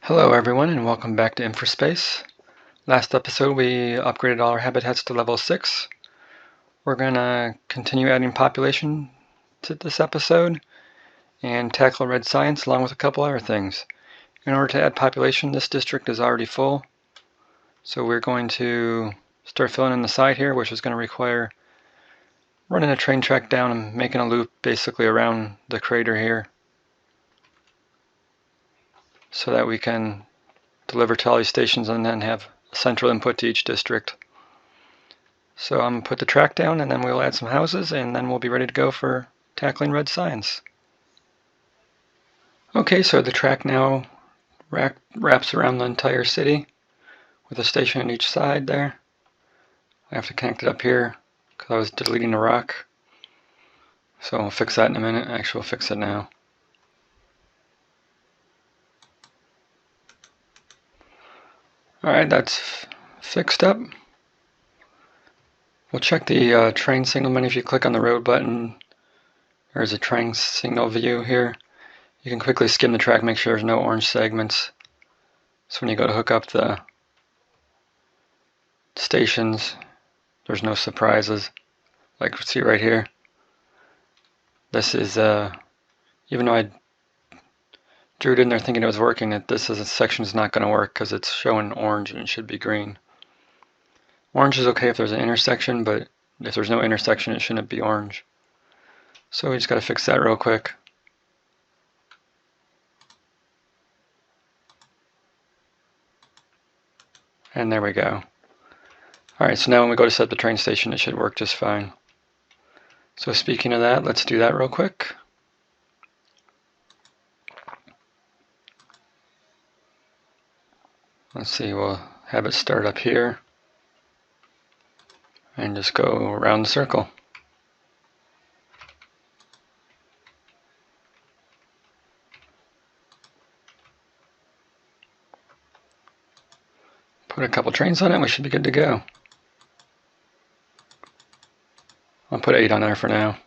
Hello everyone and welcome back to Infraspace. Last episode we upgraded all our habitats to level 6. We're going to continue adding population to this episode and tackle red science along with a couple other things. In order to add population, this district is already full, so we're going to start filling in the side here, which is going to require running a train track down and making a loop basically around the crater here so that we can deliver to all these stations and then have a central input to each district. So I'm going to put the track down and then we'll add some houses and then we'll be ready to go for tackling red science. Okay, so the track now wraps around the entire city with a station on each side there. I have to connect it up here because I was deleting a rock. So I'll fix that in a minute. Actually, we'll fix it now. Alright, that's fixed up. We'll check the train signal menu. If you click on the road button, there's a train signal view here. You can quickly skim the track, make sure there's no orange segments. So when you go to hook up the stations, there's no surprises. Like you see right here. This is, even though I drew it in there thinking it was working, this section is not going to work because it's showing orange and it should be green. Orange is okay if there's an intersection, but if there's no intersection, it shouldn't be orange. So we just got to fix that real quick. And there we go. Alright, so now when we go to set the train station, it should work just fine. So speaking of that, let's do that real quick. Let's see, we'll have it start up here and just go around the circle. Put a couple trains on it and we should be good to go. I'll put 8 on there for now.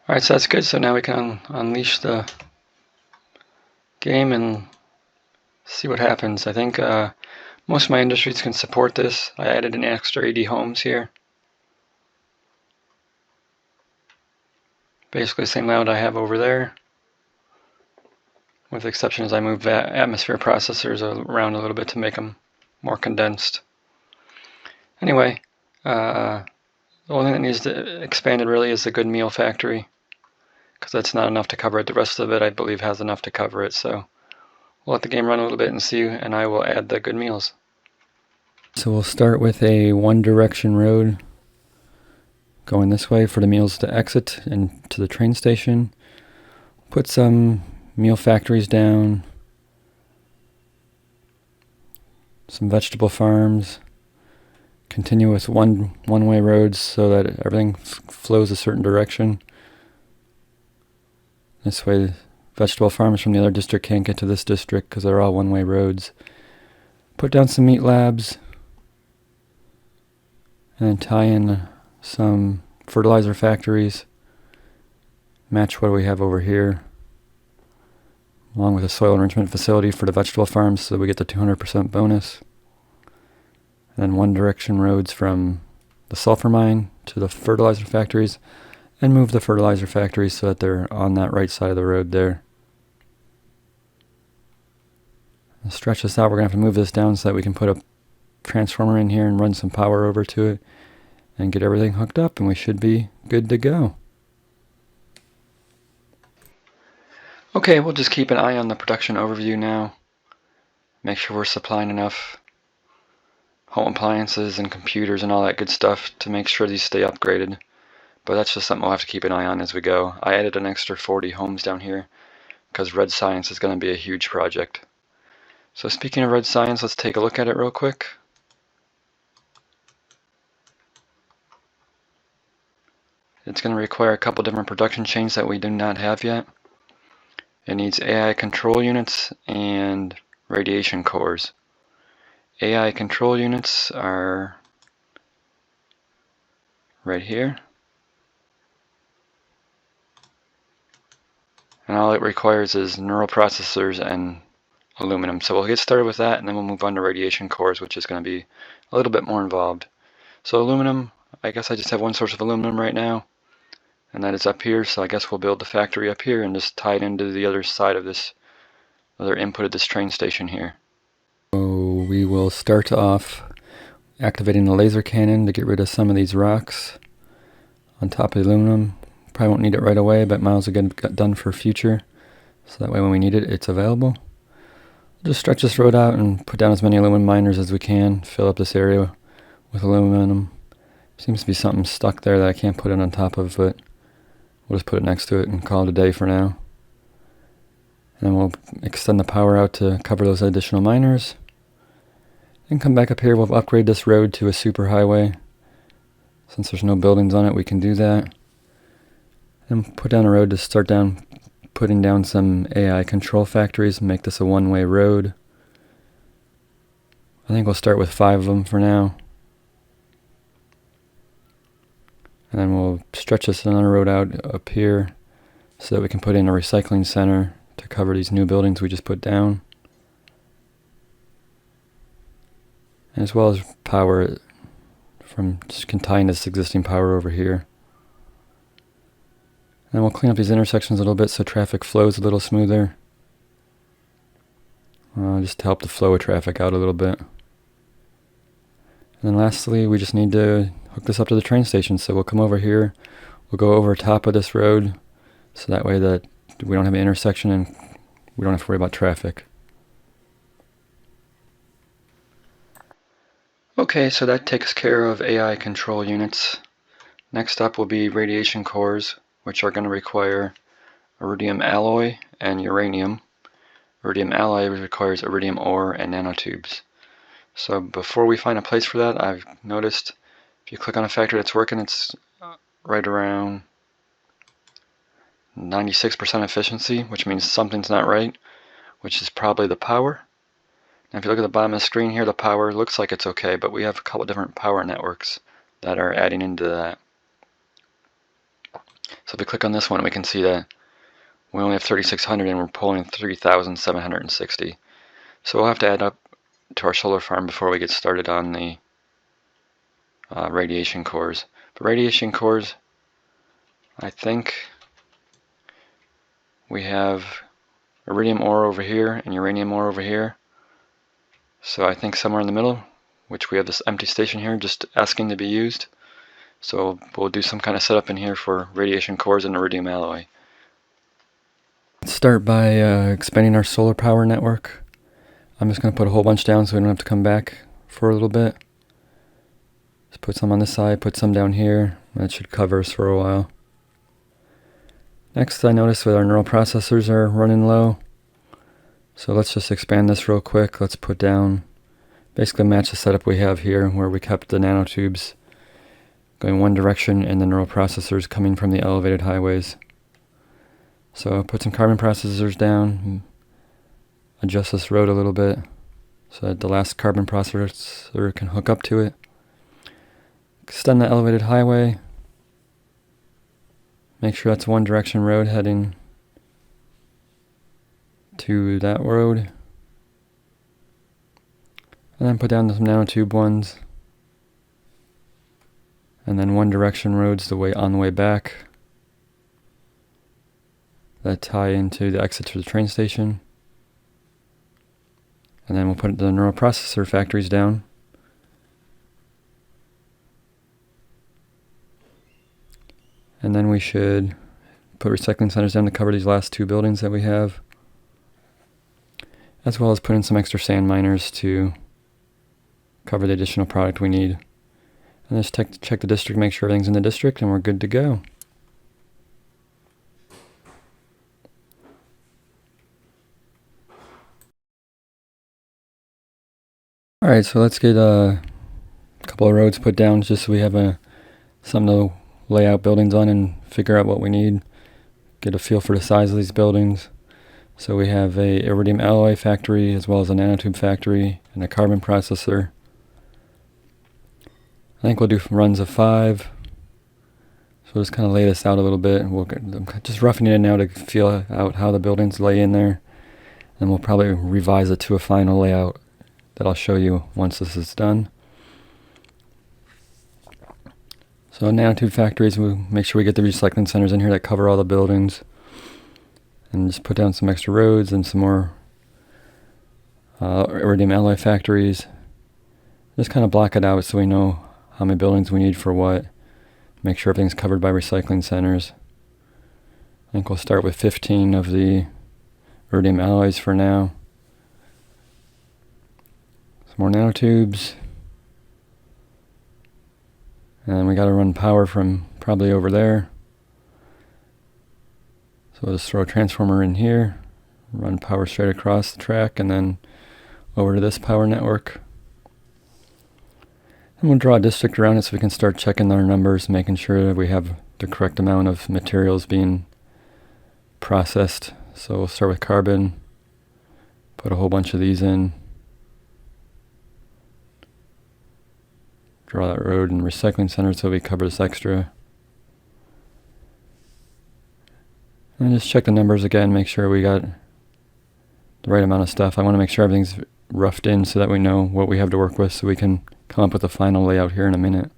Alright, so that's good. So now we can unleash the game and see what happens. I think most of my industries can support this. I added an extra 80 homes here. Basically the same layout I have over there, with the exception as I move that atmosphere processors around a little bit to make them more condensed. Anyway, the only thing that needs to expanded really is the good meal factory, because that's not enough to cover it. The rest of it I believe has enough to cover it, so we'll let the game run a little bit and see, and I will add the good meals. So we'll start with a one direction road going this way for the meals to exit and to the train station. Put some meal factories down, some vegetable farms, continue with one-way roads so that everything flows a certain direction. This way vegetable farms from the other district can't get to this district because they're all one-way roads. Put down some meat labs and then tie in some fertilizer factories, match what we have over here, along with a soil enrichment facility for the vegetable farms so we get the 200% bonus. And then one direction roads from the sulfur mine to the fertilizer factories, and move the fertilizer factories so that they're on that right side of the road there. To stretch this out, we're going to have to move this down so that we can put a transformer in here and run some power over to it and get everything hooked up, and we should be good to go. Okay, we'll just keep an eye on the production overview now. Make sure we're supplying enough home appliances and computers and all that good stuff to make sure these stay upgraded. But that's just something we'll have to keep an eye on as we go. I added an extra 40 homes down here because red science is going to be a huge project. So speaking of red science, let's take a look at it real quick. It's going to require a couple different production chains that we do not have yet. It needs AI control units and radiation cores. AI control units are right here. and all it requires is neural processors and aluminum. So we'll get started with that, and then we'll move on to radiation cores, which is going to be a little bit more involved. So aluminum, I guess I just have one source of aluminum right now, and that is up here. So I guess we'll build the factory up here and just tie it into the other side of this other input of this train station here. So we will start off activating the laser cannon to get rid of some of these rocks on top of the aluminum. Probably won't need it right away, but might as well get done for future, so that way when we need it, it's available. Just stretch this road out and put down as many aluminum miners as we can. Fill up this area with aluminum. Seems to be something stuck there that I can't put it on top of, but we'll just put it next to it and call it a day for now. And then we'll extend the power out to cover those additional miners. And come back up here, we'll upgrade this road to a super highway. Since there's no buildings on it, we can do that. And put down a road to start putting down some AI control factories and make this a one-way road. I think we'll start with 5 of them for now. And then we'll stretch this another road out up here so that we can put in a recycling center to cover these new buildings we just put down. As well as power from just tying this existing power over here. And we'll clean up these intersections a little bit so traffic flows a little smoother. Just to help the flow of traffic out a little bit. And then lastly, we just need to hook this up to the train station. So we'll come over here, we'll go over top of this road, so that way that we don't have an intersection and we don't have to worry about traffic. Okay, so that takes care of AI control units. Next up will be radiation cores, which are going to require iridium alloy and uranium. Iridium alloy requires iridium ore and nanotubes. So before we find a place for that, I've noticed if you click on a factory that's working, it's right around 96% efficiency, which means something's not right, which is probably the power. Now if you look at the bottom of the screen here, the power looks like it's okay, but we have a couple different power networks that are adding into that. So if we click on this one, we can see that we only have 3600 and we're pulling 3760. So we'll have to add up to our solar farm before we get started on the radiation cores. But radiation cores, I think we have iridium ore over here and uranium ore over here. So I think somewhere in the middle, which we have this empty station here just asking to be used. So we'll do some kind of setup in here for radiation cores and iridium alloy. Let's start by expanding our solar power network. I'm just going to put a whole bunch down so we don't have to come back for a little bit. Just put some on this side, put some down here. That should cover us for a while. Next, I noticed that our neural processors are running low. So let's just expand this real quick. Let's put down, basically match the setup we have here where we kept the nanotubes going one direction and the neural processors coming from the elevated highways. So put some carbon processors down, adjust this road a little bit so that the last carbon processor can hook up to it. Extend the elevated highway. Make sure that's one direction road heading to that road. And then put down some nanotube ones. And then one direction roads on the way back that tie into the exit to the train station. And then we'll put the neural processor factories down. And then we should put recycling centers down to cover these last 2 buildings that we have, as well as put in some extra sand miners to cover the additional product we need. And just check the district, make sure everything's in the district, and we're good to go. Alright, so let's get a couple of roads put down just so we have something to lay out buildings on and figure out what we need. Get a feel for the size of these buildings. So we have a iridium alloy factory as well as a nanotube factory and a carbon processor. I think we'll do runs of 5. So we'll just kind of lay this out a little bit. I'm just roughing it in now to feel out how the buildings lay in there. And we'll probably revise it to a final layout that I'll show you once this is done. So nanotube factories, we'll make sure we get the recycling centers in here that cover all the buildings. And just put down some extra roads and some more iridium alloy factories. Just kind of block it out so we know how many buildings we need for what. Make sure everything's covered by recycling centers. I think we'll start with 15 of the iridium alloys for now. Some more nanotubes. And we got to run power from probably over there. So we'll just throw a transformer in here, run power straight across the track, and then over to this power network. And we'll draw a district around it so we can start checking our numbers, making sure that we have the correct amount of materials being processed. So we'll start with carbon, put a whole bunch of these in, draw that road and recycling center so we cover this extra. And just check the numbers again, make sure we got the right amount of stuff. I want to make sure everything's roughed in so that we know what we have to work with so we can come up with a final layout here in a minute.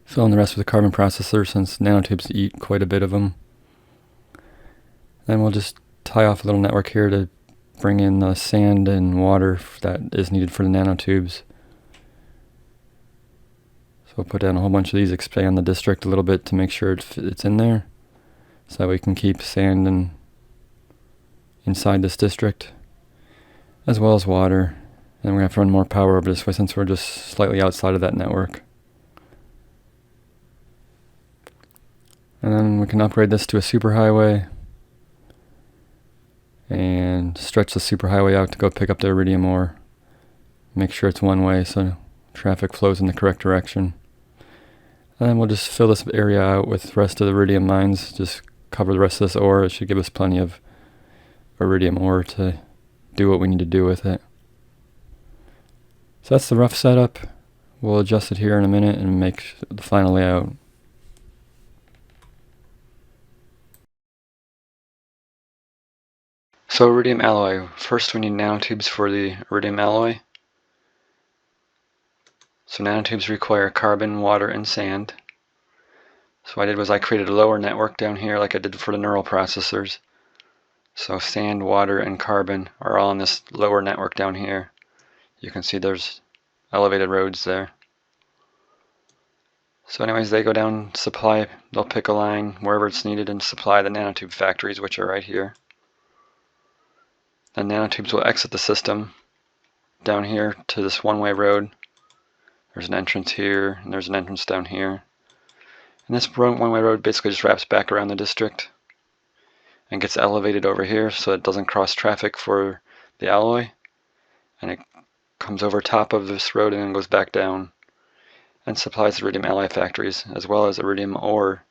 Fill in the rest with the carbon processor since nanotubes eat quite a bit of them. Then we'll just tie off a little network here to bring in the sand and water that is needed for the nanotubes. So we'll put down a whole bunch of these, expand the district a little bit to make sure it's in there, so that we can keep sand and inside this district, as well as water. And we're going to have to run more power over this way since we're just slightly outside of that network. And then we can upgrade this to a superhighway and stretch the superhighway out to go pick up the iridium ore. Make sure it's one way so traffic flows in the correct direction. And then we'll just fill this area out with the rest of the iridium mines, just cover the rest of this ore. It should give us plenty of iridium ore to do what we need to do with it. So that's the rough setup. We'll adjust it here in a minute and make the final layout. So iridium alloy. First we need nanotubes for the iridium alloy. So nanotubes require carbon, water, and sand. So what I did was I created a lower network down here like I did for the neural processors. So sand, water, and carbon are all in this lower network down here. You can see there's elevated roads there. So anyways, they go down, supply, they'll pick a line wherever it's needed and supply the nanotube factories, which are right here. The nanotubes will exit the system down here to this one-way road. There's an entrance here, and there's an entrance down here. And this one-way road basically just wraps back around the district and gets elevated over here so it doesn't cross traffic for the alloy. And it comes over top of this road and then goes back down and supplies the iridium alloy factories, as well as iridium ore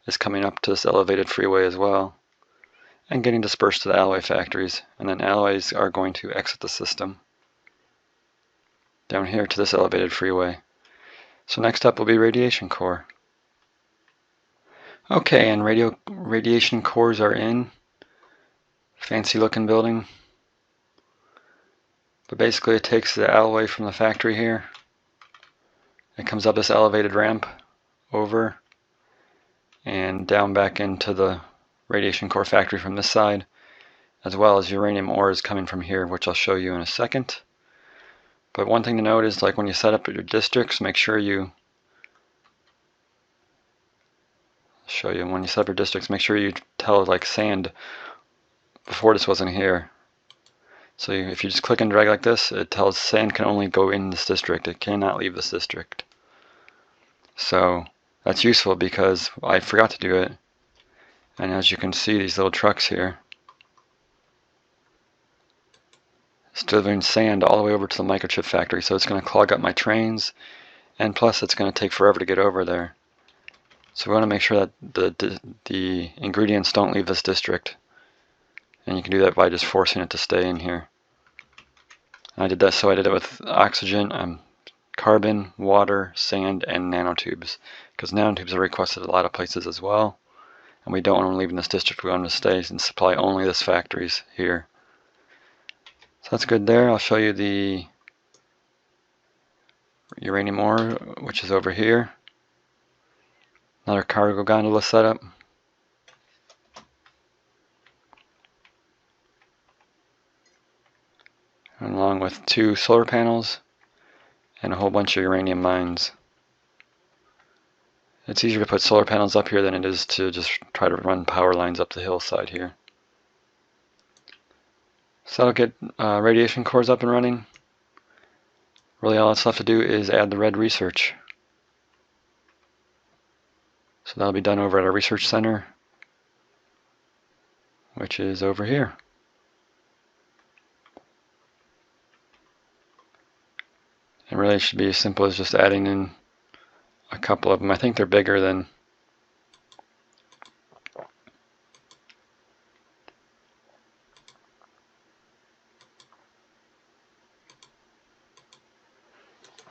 is coming up to this elevated freeway as well and getting dispersed to the alloy factories. And then alloys are going to exit the system down here to this elevated freeway. So next up will be radiation core. Okay, and radiation cores are in. Fancy looking building. But basically it takes the alloy from the factory here. It comes up this elevated ramp over and down back into the radiation core factory from this side, as well as uranium ore is coming from here, which I'll show you in a second. But one thing to note is, like, when you set up your districts, make sure you make sure you tell, like, sand before this wasn't here. So if you just click and drag like this, it tells sand can only go in this district, it cannot leave this district. So that's useful because I forgot to do it, and as you can see, these little trucks here, it's delivering sand all the way over to the microchip factory, so it's going to clog up my trains, and plus it's going to take forever to get over there. So we want to make sure that the ingredients don't leave this district, and you can do that by just forcing it to stay in here. And I did that, so I did it with oxygen. I'm carbon, water, sand, and nanotubes, because nanotubes are requested a lot of places as well, and we don't want them leaving this district. We want them to stay and supply only this factories here. So that's good there. I'll show you the uranium ore, which is over here. Another cargo gondola setup. And along with 2 solar panels and a whole bunch of uranium mines. It's easier to put solar panels up here than it is to just try to run power lines up the hillside here. So that'll get radiation cores up and running. Really all that's left to do is add the red research. So that'll be done over at our research center, which is over here. And really it should be as simple as just adding in a couple of them. I think they're bigger than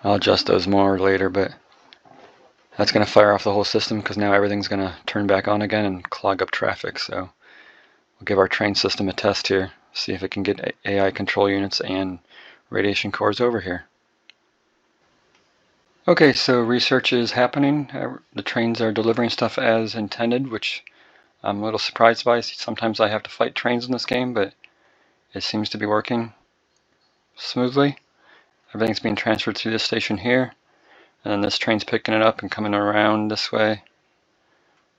I'll adjust those more later, but that's going to fire off the whole system because now everything's going to turn back on again and clog up traffic. So we'll give our train system a test here, see if it can get AI control units and radiation cores over here. Okay, so research is happening. The trains are delivering stuff as intended, which I'm a little surprised by. Sometimes I have to fight trains in this game, but it seems to be working smoothly. Everything's being transferred through this station here, and then this train's picking it up and coming around this way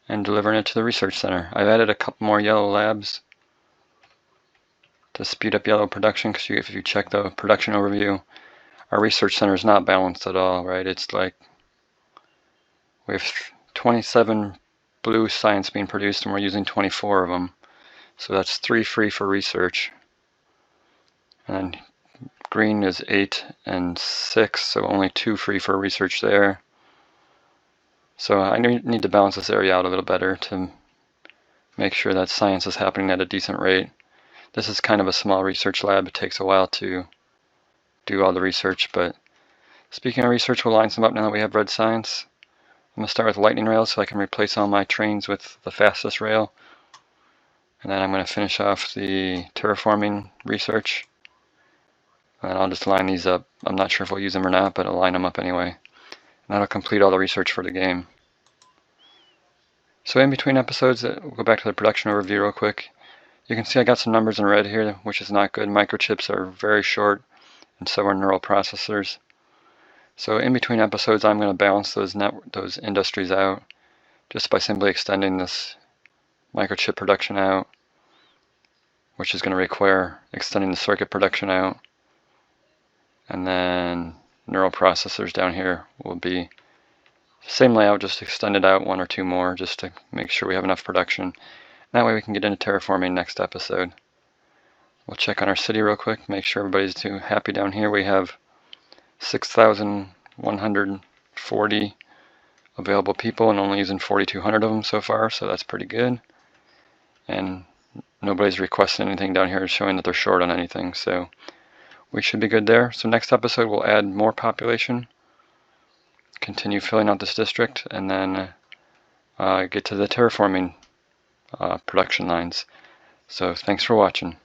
and delivering it to the research center. I've added a couple more yellow labs to speed up yellow production, because if you check the production overview, our research center is not balanced at all, right? It's like we have 27 blue science being produced and we're using 24 of them. So that's 3 free for research. And green is 8 and 6, so only 2 free for research there. So I need to balance this area out a little better to make sure that science is happening at a decent rate. This is kind of a small research lab. It takes a while to do all the research, but speaking of research, we'll line some up now that we have red science. I'm going to start with lightning rails so I can replace all my trains with the fastest rail. And then I'm going to finish off the terraforming research. And I'll just line these up. I'm not sure if we'll use them or not, but I'll line them up anyway. And that'll complete all the research for the game. So in between episodes, we'll go back to the production overview real quick. You can see I got some numbers in red here, which is not good. Microchips are very short, and so are neural processors. So in between episodes, I'm going to balance those industries out just by simply extending this microchip production out, which is going to require extending the circuit production out. And then neural processors down here will be same layout, just extended out 1 or 2 more just to make sure we have enough production. That way we can get into terraforming next episode. We'll check on our city real quick, make sure everybody's too happy down here. We have 6,140 available people and only using 4,200 of them so far, so that's pretty good. And nobody's requesting anything down here showing that they're short on anything, so we should be good there. So next episode we'll add more population, continue filling out this district, and then get to the terraforming production lines. So thanks for watching.